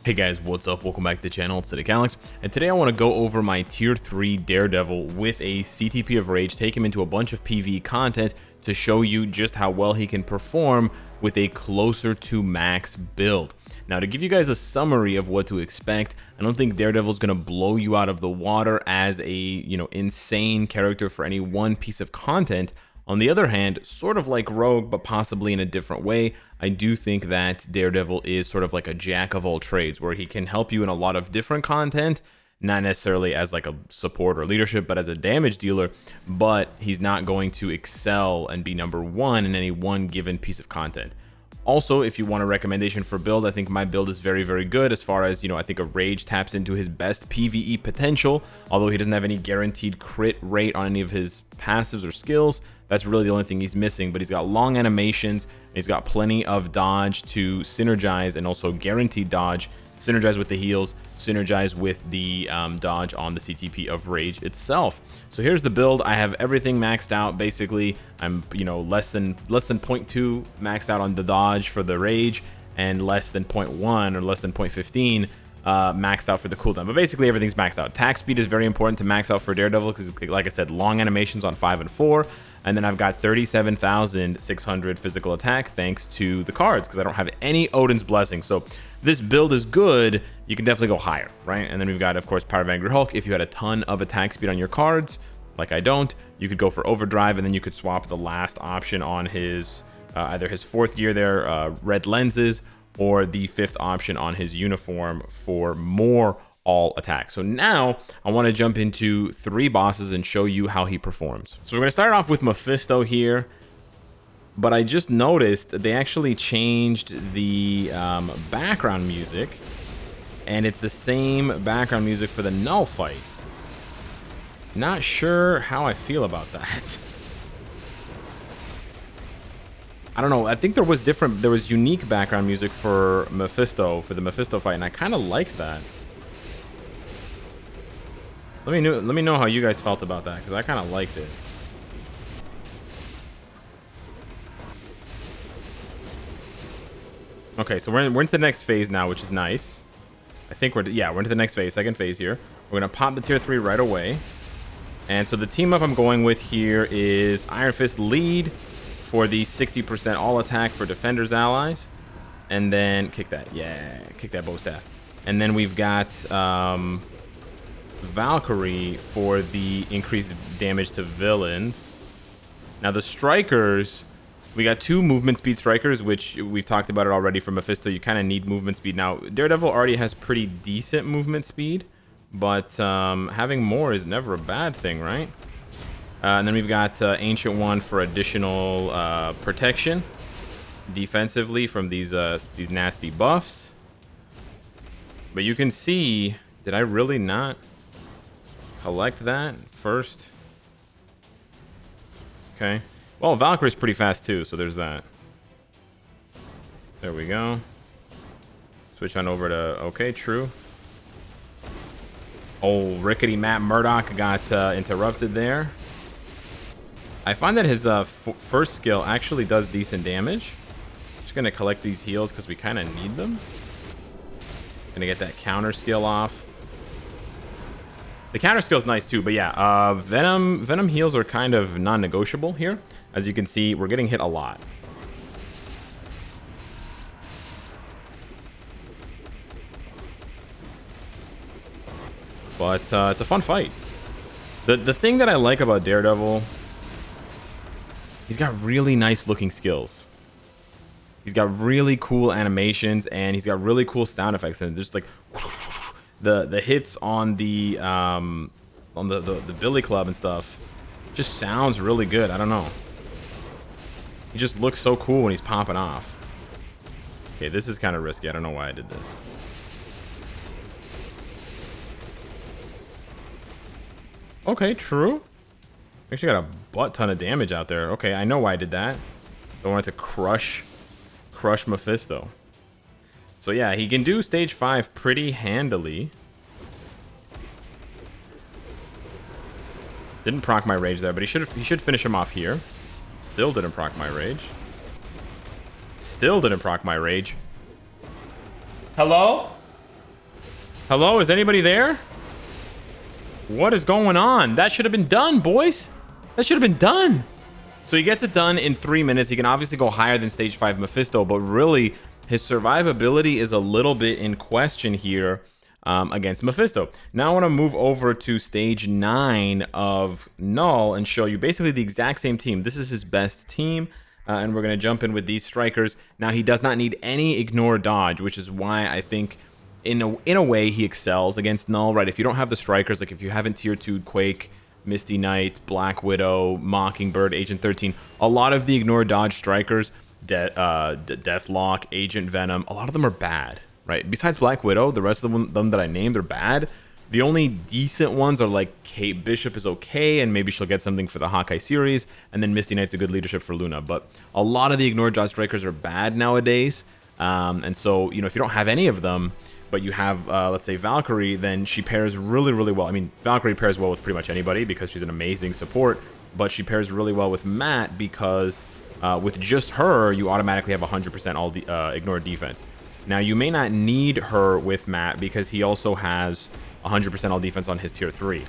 Hey guys, what's up? Welcome back to the channel. It's Cynicalex, and today I want to go over my tier 3 Daredevil with a CTP of Rage, take him into a bunch of PvE content to show you just how well he can perform with a closer to max build. Now, to give you guys a summary of what to expect, I don't think Daredevil is going to blow you out of the water as a, insane character for any one piece of content. On the other hand, sort of like Rogue, but possibly in a different way, I do think that Daredevil is sort of like a jack of all trades, where he can help you in a lot of different content, not necessarily as like a support or leadership, but as a damage dealer, but he's not going to excel and be number one in any one given piece of content. Also, if you want a recommendation for build, I think my build is very, very good as far as, I think a Rage taps into his best PvE potential, although he doesn't have any guaranteed crit rate on any of his passives or skills. That's really the only thing he's missing, but he's got long animations, and he's got plenty of dodge to synergize, and also guaranteed dodge, synergize with the heals, synergize with the dodge on the CTP of Rage itself. So here's the build. I have everything maxed out. Basically, I'm less than 0.2 maxed out on the dodge for the Rage, and less than 0.1 or less than 0.15 maxed out for the cooldown. But basically everything's maxed out. Attack speed is very important to max out for Daredevil because, like I said, long animations on 5 and 4. And then I've got 37,600 physical attack thanks to the cards, because I don't have any Odin's Blessing. So this build is good. You can definitely go higher, right? And then we've got, of course, Power of Angry Hulk. If you had a ton of attack speed on your cards, like I don't, you could go for Overdrive, and then you could swap the last option on his either his 4th gear there, red lenses, or the 5th option on his uniform for more all attack. So now I want to jump into 3 bosses and show you how he performs. So we're going to start off with Mephisto here, but I just noticed that they actually changed the background music, and it's the same background music for the Knull fight. Not sure how I feel about that. I don't know. I think there was unique background music for Mephisto, for the Mephisto fight, and I kind of liked that. Let me know how you guys felt about that, because I kind of liked it. Okay, so we're into the next phase now, which is nice. I think we're into the next phase, second phase here. We're gonna pop the tier 3 right away. And so the team up I'm going with here is Iron Fist lead for the 60% all attack for Defender's allies, and then kick that bow staff. And then we've got Valkyrie for the increased damage to villains. Now the strikers, we got 2 movement speed strikers, which we've talked about it already for Mephisto. You kind of need movement speed. Now Daredevil already has pretty decent movement speed, but having more is never a bad thing, right? And then we've got Ancient One for additional protection defensively from these nasty buffs. But you can see, did I really not collect that first? Okay. Well, Valkyrie's pretty fast too, so there's that. There we go. Switch on over to, okay, true. Oh, rickety Matt Murdock got interrupted there. I find that his first skill actually does decent damage. Just gonna collect these heals because we kind of need them. Gonna get that counter skill off. The counter skill is nice too, but yeah, Venom heals are kind of non-negotiable here. As you can see, we're getting hit a lot. But it's a fun fight. The thing that I like about Daredevil, he's got really nice looking skills. He's got really cool animations, and he's got really cool sound effects, and just like the hits on the Billy Club and stuff just sounds really good. I don't know. He just looks so cool when he's popping off. Okay, this is kind of risky. I don't know why I did this. Okay, true. Actually got a butt ton of damage out there. Okay, I know why I did that. I wanted to crush Mephisto. So yeah, he can do stage 5 pretty handily. Didn't proc my rage there, but he should finish him off here. Still didn't proc my rage. Still didn't proc my rage. Hello? Hello, is anybody there? What is going on? That should have been done, boys. That should have been done. So he gets it done in 3 minutes. He can obviously go higher than stage 5 Mephisto, but really his survivability is a little bit in question here against Mephisto. Now I want to move over to stage 9 of Knull and show you basically the exact same team. This is his best team. And we're going to jump in with these strikers. Now he does not need any ignore dodge, which is why I think in a way he excels against Knull, right? If you don't have the strikers, like if you haven't tier 2'd Quake, Misty Knight, Black Widow, Mockingbird, Agent 13, a lot of the ignore dodge strikers, Deathlock, Agent Venom, a lot of them are bad, right? Besides Black Widow, the rest of them that I named are bad. The only decent ones are like Kate Bishop is okay, and maybe she'll get something for the Hawkeye series, and then Misty Knight's a good leadership for Luna. But a lot of the ignore dodge strikers are bad nowadays. And so, you know, if you don't have any of them, but you have, let's say, Valkyrie, then she pairs really, really well. I mean, Valkyrie pairs well with pretty much anybody because she's an amazing support, but she pairs really well with Matt because with just her, you automatically have 100% all ignore defense. Now, you may not need her with Matt because he also has 100% all defense on his tier 3.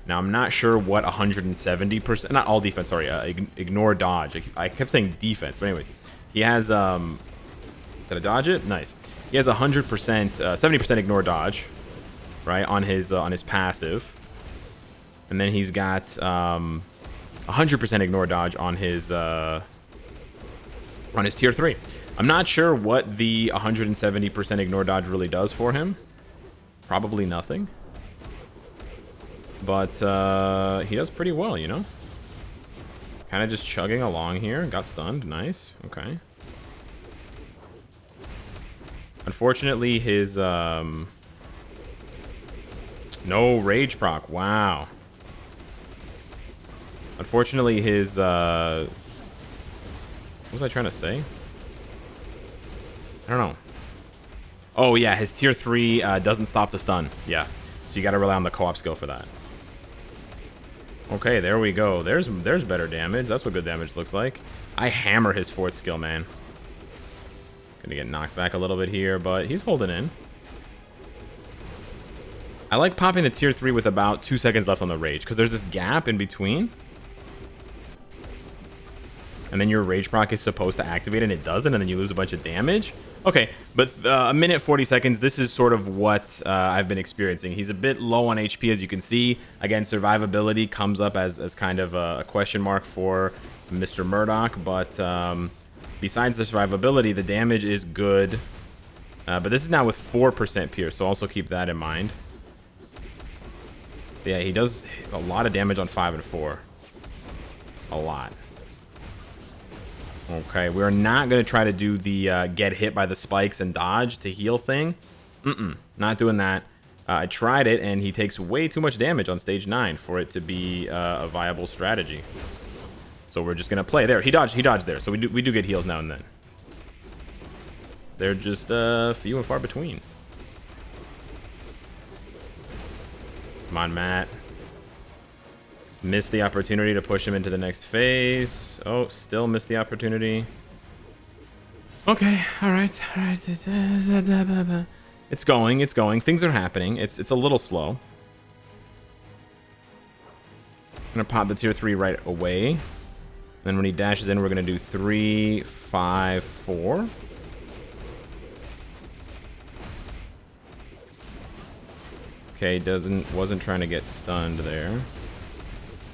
Now, I'm not sure what 170%, not all defense, sorry, ignore dodge. I kept saying defense, but anyways, he has, did I dodge it? Nice. He has 100%, 70% ignore dodge, right, on his passive. And then he's got 100% ignore dodge on his tier 3. I'm not sure what the 170% ignore dodge really does for him. Probably nothing. But he does pretty well, you know? Kind of just chugging along here. Got stunned. Nice. Okay. Unfortunately, his no rage proc. Wow. Unfortunately, his what was I trying to say? I don't know. Oh yeah, his tier 3 doesn't stop the stun. Yeah, so you got to rely on the co-op skill for that. Okay, there we go. There's better damage. That's what good damage looks like. I hammer his 4th skill, man. Gonna get knocked back a little bit here, but he's holding in. I like popping the tier 3 with about 2 seconds left on the rage, because there's this gap in between. And then your rage proc is supposed to activate and it doesn't, and then you lose a bunch of damage. Okay, but a minute 40 seconds, this is sort of what I've been experiencing. He's a bit low on HP, as you can see. Again, survivability comes up as kind of a question mark for Mr. Murdock, but besides the survivability, the damage is good. But this is now with 4% pierce, so also keep that in mind. Yeah, he does a lot of damage on 5 and 4. A lot. Okay, we're not going to try to do the get hit by the spikes and dodge to heal thing. Not doing that. I tried it, and he takes way too much damage on stage 9 for it to be a viable strategy. So we're just going to play. There, he dodged there, so we do get heals now and then. They're just few and far between. Come on, Matt. Missed the opportunity to push him into the next phase. Oh, still missed the opportunity. Okay, all right. It's going. Things are happening. It's a little slow. I'm gonna pop the tier 3 right away. Then when he dashes in, we're gonna do 3, 5, 4. Okay, wasn't trying to get stunned there.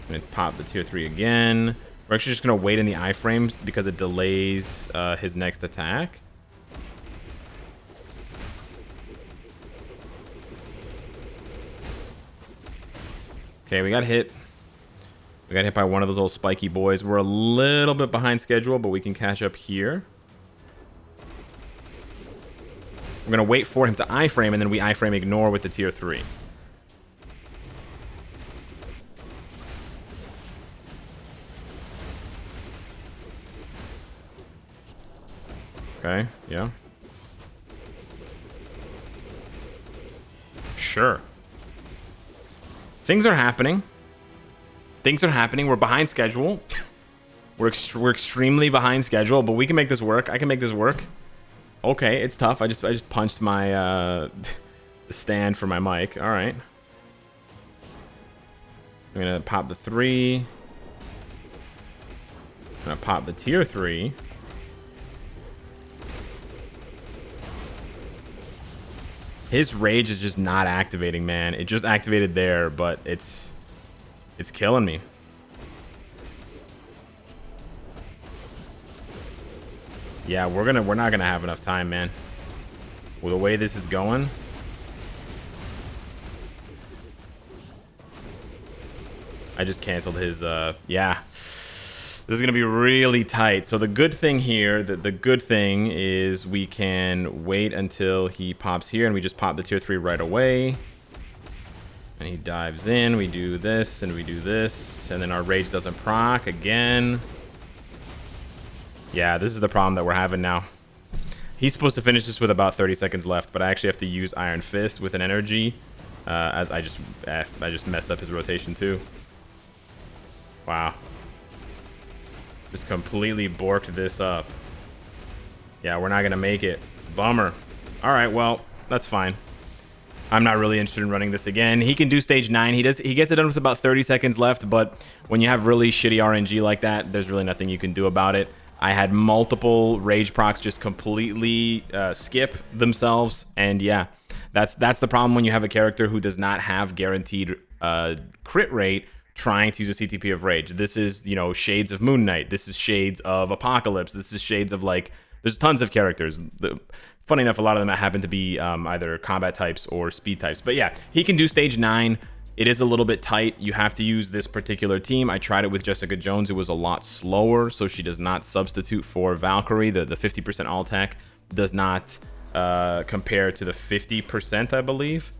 Gonna pop the tier 3 again. We're actually just gonna wait in the iframe because it delays his next attack. Okay, we got hit. We got hit by one of those little spiky boys. We're a little bit behind schedule, but we can catch up here. We're gonna wait for him to iframe, and then we iframe ignore with the tier 3. Okay, yeah. Sure. Things are happening. We're behind schedule. we're extremely behind schedule, but we can make this work. I can make this work. Okay, it's tough. I just punched my stand for my mic. All right. I'm going to pop the 3. I'm going to pop the tier 3. His rage is just not activating, man. It just activated there, but it's killing me. Yeah, we're not gonna have enough time, man. With the way this is going. I just canceled his yeah. This is gonna be really tight. So the good thing here, the good thing is we can wait until he pops here, and we just pop the tier 3 right away. And he dives in, we do this, and we do this, and then our rage doesn't proc again. Yeah, this is the problem that we're having now. He's supposed to finish this with about 30 seconds left, but I actually have to use Iron Fist with an energy, as I just messed up his rotation too. Wow. Just completely borked this up. Yeah, we're not gonna make it. Bummer. All right, well, that's fine. I'm not really interested in running this again. He can do stage 9. He gets it done with about 30 seconds left, but when you have really shitty RNG like that, there's really nothing you can do about it. I had multiple rage procs just completely skip themselves, and yeah, that's the problem when you have a character who does not have guaranteed crit rate trying to use a CTP of rage. This is, you know, shades of Moon Knight. This is shades of Apocalypse. This is shades of, like, there's tons of characters. Funny enough, a lot of them happen to be either combat types or speed types. But yeah, he can do stage 9. It is a little bit tight. You have to use this particular team. I tried it with Jessica Jones. It was a lot slower, so she does not substitute for Valkyrie. The 50% all attack does not compare to the 50%, I believe.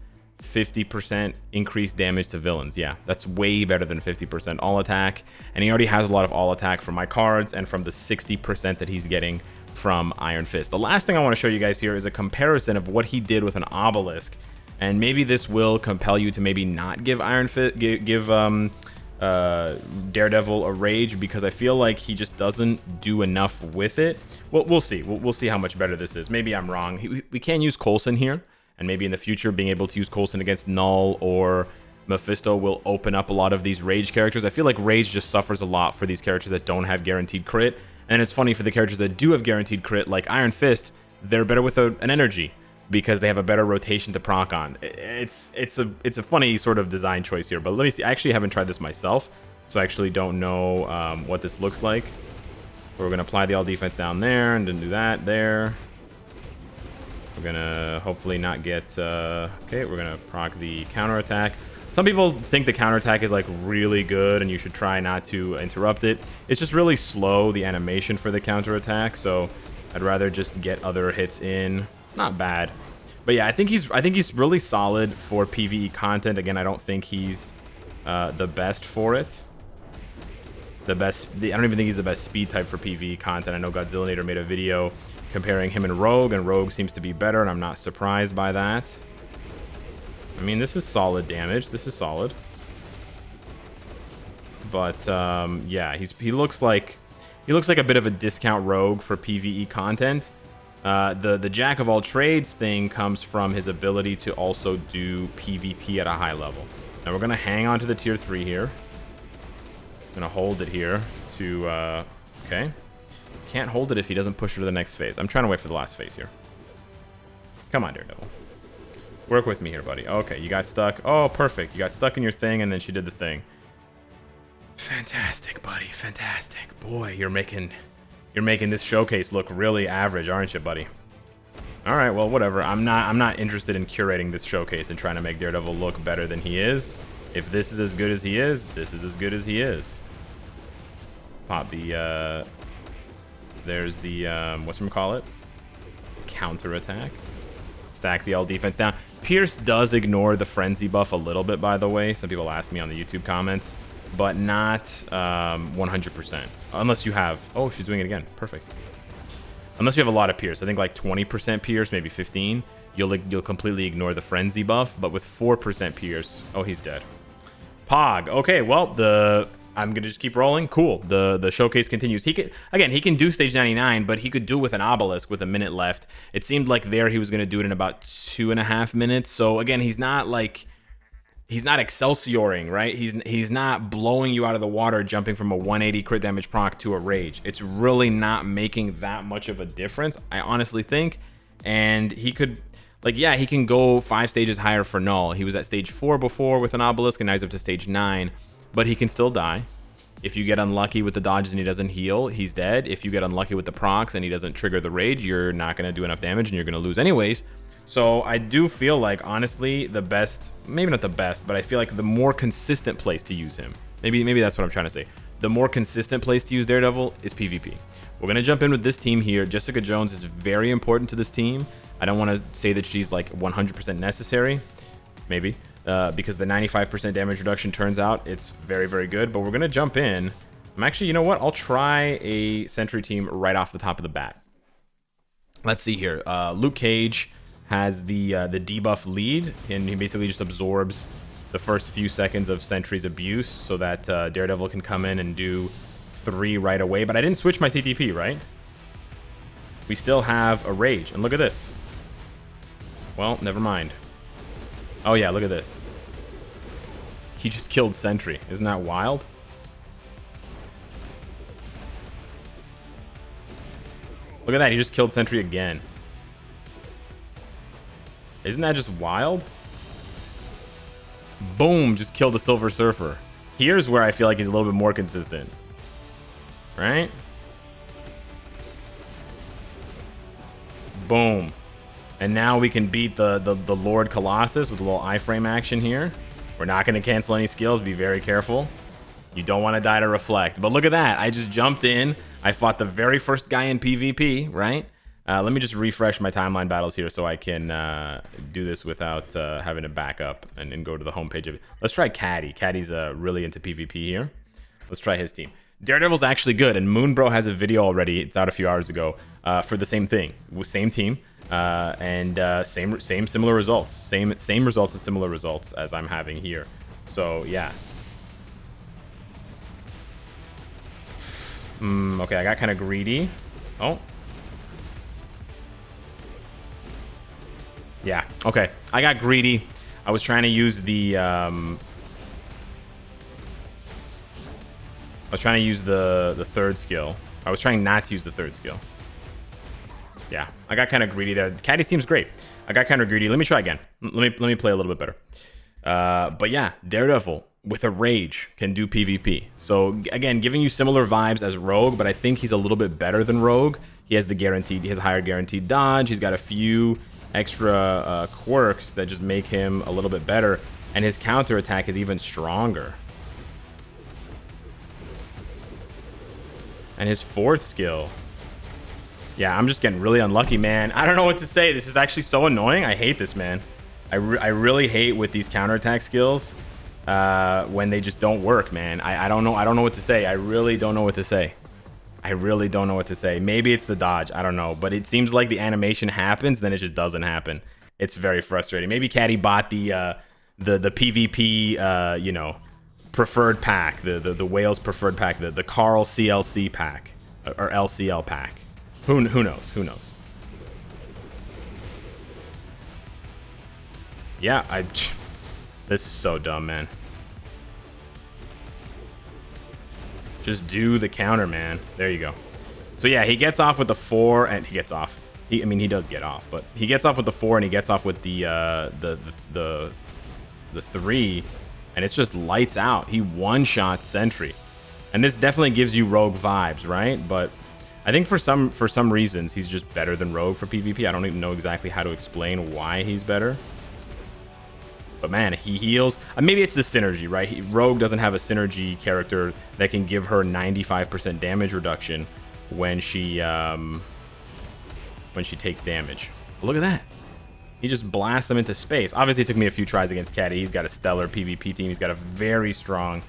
50% increased damage to villains. Yeah, that's way better than 50% all attack. And he already has a lot of all attack from my cards and from the 60% that he's getting from Iron Fist. The last thing I want to show you guys here is a comparison of what he did with an Obelisk. And maybe this will compel you to maybe not give Daredevil a rage, because I feel like he just doesn't do enough with it. Well, we'll see. We'll see how much better this is. Maybe I'm wrong. We can use Coulson here, and maybe in the future being able to use Coulson against Knull or Mephisto will open up a lot of these rage characters. I feel like rage just suffers a lot for these characters that don't have guaranteed crit. And it's funny for the characters that do have guaranteed crit, like Iron Fist, they're better with an energy, because they have a better rotation to proc on. It's a funny sort of design choice here, but let me see. I actually haven't tried this myself, so I actually don't know what this looks like. We're gonna apply the all defense down there, and then do that there. We're gonna hopefully not get, okay, we're gonna proc the counterattack. Some people think the counterattack is like really good and you should try not to interrupt it. It's just really slow, the animation for the counterattack, so I'd rather just get other hits in. It's not bad. But yeah, I think he's really solid for PvE content. Again, I don't think he's the best for it. I don't even think he's the best speed type for PvE content. I know Godzillinator made a video comparing him and Rogue seems to be better, and I'm not surprised by that. I mean, this is solid damage. This is solid. But yeah, he looks like a bit of a discount Rogue for PvE content. The Jack of all trades thing comes from his ability to also do PvP at a high level. Now we're gonna hang on to the tier 3 here. I'm gonna hold it here to okay. Can't hold it if he doesn't push her to the next phase. I'm trying to wait for the last phase here. Come on, Daredevil. Work with me here, buddy. Okay, you got stuck. Oh, perfect. You got stuck in your thing, and then she did the thing. Fantastic, buddy. Fantastic. Boy, you're making this showcase look really average, aren't you, buddy? All right, well, whatever. I'm not interested in curating this showcase and trying to make Daredevil look better than he is. If this is as good as he is, this is as good as he is. Pop the there's the whatchamacallit? Counterattack. Stack the all defense down. Pierce does ignore the frenzy buff a little bit, by the way. Some people ask me on the YouTube comments, but not 100%. Unless you have... Oh, she's doing it again. Perfect. Unless you have a lot of Pierce. I think like 20% Pierce, maybe 15. You'll completely ignore the frenzy buff, but with 4% Pierce... Oh, he's dead. Pog. Okay, well, the I'm gonna just keep rolling. Cool. The showcase continues. He can do stage 99, but he could do it with an Obelisk with a minute left. It seemed like there he was gonna do it in about 2.5 minutes. So again, he's not Excelsioring, right? He's not blowing you out of the water, jumping from a 180 crit damage proc to a rage. It's really not making that much of a difference, I honestly think. And he could, like, yeah, he can go 5 stages higher for Knull. He was at stage 4 before with an Obelisk, and now he's up to stage 9. But he can still die. If you get unlucky with the dodges and he doesn't heal, he's dead. If you get unlucky with the procs and he doesn't trigger the rage, you're not going to do enough damage and you're going to lose anyways. So I do feel like, honestly, the best, maybe not the best, but I feel like the more consistent place to use him, maybe that's what I'm trying to say. The more consistent place to use Daredevil is PvP. We're going to jump in with this team here. Jessica Jones is very important to this team. I don't want to say that she's like 100% necessary, maybe. Because the 95% damage reduction turns out it's very, very good. But we're going to jump in. I'm actually, you know what? I'll try a Sentry team right off the top of the bat. Let's see here. Luke Cage has the debuff lead, and he basically just absorbs the first few seconds of Sentry's abuse so that Daredevil can come in and do 3 right away. But I didn't switch my CTP, right? We still have a rage. And look at this. Well, never mind. Oh yeah, look at this. He just killed Sentry. Isn't that wild? Look at that, he just killed Sentry again. Isn't that just wild? Boom, just killed a Silver Surfer. Here's where I feel like he's a little bit more consistent. Right? Boom. And now we can beat the Lord Colossus with a little iframe action here. We're not going to cancel any skills. Be very careful. You don't want to die to reflect. But look at that. I just jumped in. I fought the very first guy in PvP, right? Let me just refresh my timeline battles here so I can do this without having to back up and go to the homepage of it. Let's try Caddy. Caddy's really into PvP here. Let's try his team. Daredevil's actually good, and Moonbro has a video already. It's out a few hours ago for the same thing, with same team. Same similar results, same results and similar results as I'm having here. So yeah. Okay, I got kind of greedy. Oh. Yeah. Okay, I got greedy. I was trying to use the third skill. I was trying not to use the third skill. Yeah, I got kind of greedy there. Caddy's team's great. I got kind of greedy. Let me try again. Let me play a little bit better. But yeah, Daredevil with a rage can do PvP. So again, giving you similar vibes as Rogue, but I think he's a little bit better than Rogue. He has a higher guaranteed dodge. He's got a few extra quirks that just make him a little bit better, and his counter attack is even stronger. And his 4th skill. Yeah, I'm just getting really unlucky, man. I don't know what to say. This is actually so annoying. I hate this, man. I really hate with these counterattack skills when they just don't work, man. I don't know what to say. I really don't know what to say. Maybe it's the dodge. I don't know. But it seems like the animation happens, then it just doesn't happen. It's very frustrating. Maybe Caddy bought the PvP, you know, preferred pack, the Whales preferred pack, the Carl CLC pack, or LCL pack. Who knows? Who knows? Yeah, this is so dumb, man. Just do the counter, man. There you go. So yeah, he gets off with the 4, and he gets off. I mean, he does get off, but he gets off with the 4, and he gets off with the 3, and it's just lights out. He one-shots Sentry, and this definitely gives you Rogue vibes, right? But I think for some reasons he's just better than Rogue for PvP. I don't even know exactly how to explain why he's better. But man, he heals. Maybe it's the synergy, right? Rogue doesn't have a synergy character that can give her 95% damage reduction when she takes damage. But look at that. He just blasts them into space. Obviously, it took me a few tries against Caddy. He's got a stellar PvP team. He's got a very strong...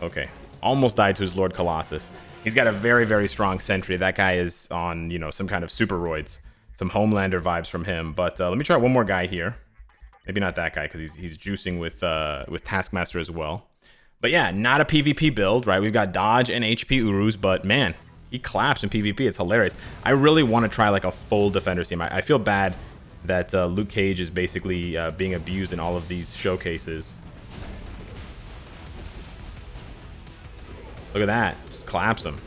Okay. Almost died to his Lord Colossus. He's got a very, very strong Sentry. That guy is on, you know, some kind of superroids. Some Homelander vibes from him. But let me try one more guy here. Maybe not that guy, because he's juicing with Taskmaster as well. But yeah, not a PvP build, right? We've got dodge and HP Urus, but man, he claps in PvP. It's hilarious. I really want to try like a full Defenders team. I feel bad that Luke Cage is basically being abused in all of these showcases. Look at that. Just claps him.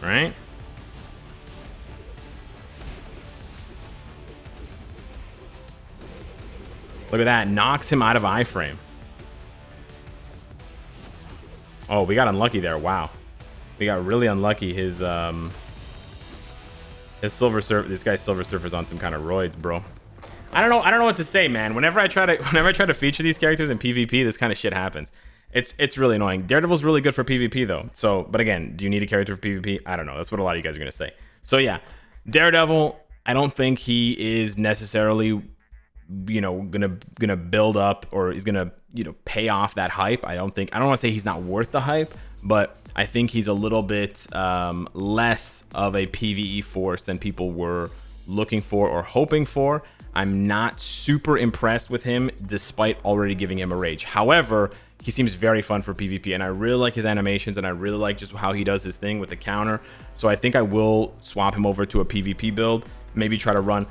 All right? Look at that. Knocks him out of iframe. Oh, we got unlucky there. Wow. We got really unlucky. His Silver Surfer, this guy's Silver Surfer's on some kind of roids, bro. I don't know what to say, man. Whenever I try to feature these characters in PvP, this kind of shit happens. It's really annoying. Daredevil's really good for PvP though. So, but again, do you need a character for PvP? I don't know. That's what a lot of you guys are gonna say. So yeah, Daredevil, I don't think he is necessarily, you know, gonna build up, or he's gonna, you know, pay off that hype. I don't want to say he's not worth the hype, but I think he's a little bit less of a PvE force than people were looking for or hoping for. I'm not super impressed with him, despite already giving him a rage. However, he seems very fun for PvP, and I really like his animations, and I really like just how he does his thing with the counter. So I think I will swap him over to a PvP build, maybe try to run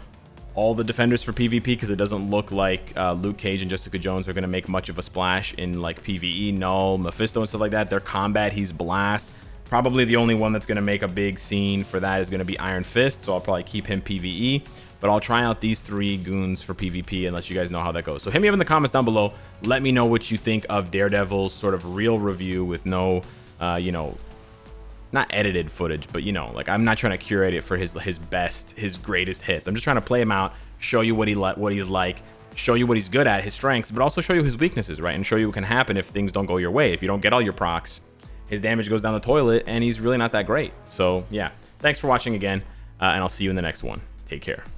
all the defenders for PvP, because it doesn't look like Luke Cage and Jessica Jones are going to make much of a splash in like PvE. Knull, Mephisto and stuff like that, their combat, he's blast. Probably the only one that's going to make a big scene for that is going to be Iron Fist, so I'll probably keep him PvE. But I'll try out these 3 goons for PvP and let you guys know how that goes. So hit me up in the comments down below. Let me know what you think of Daredevil's sort of real review with no, you know, not edited footage, but you know, like I'm not trying to curate it for his best, his greatest hits. I'm just trying to play him out, show you what he's like, show you what he's good at, his strengths, but also show you his weaknesses, right? And show you what can happen if things don't go your way. If you don't get all your procs, his damage goes down the toilet, and he's really not that great. So yeah, thanks for watching again, and I'll see you in the next one. Take care.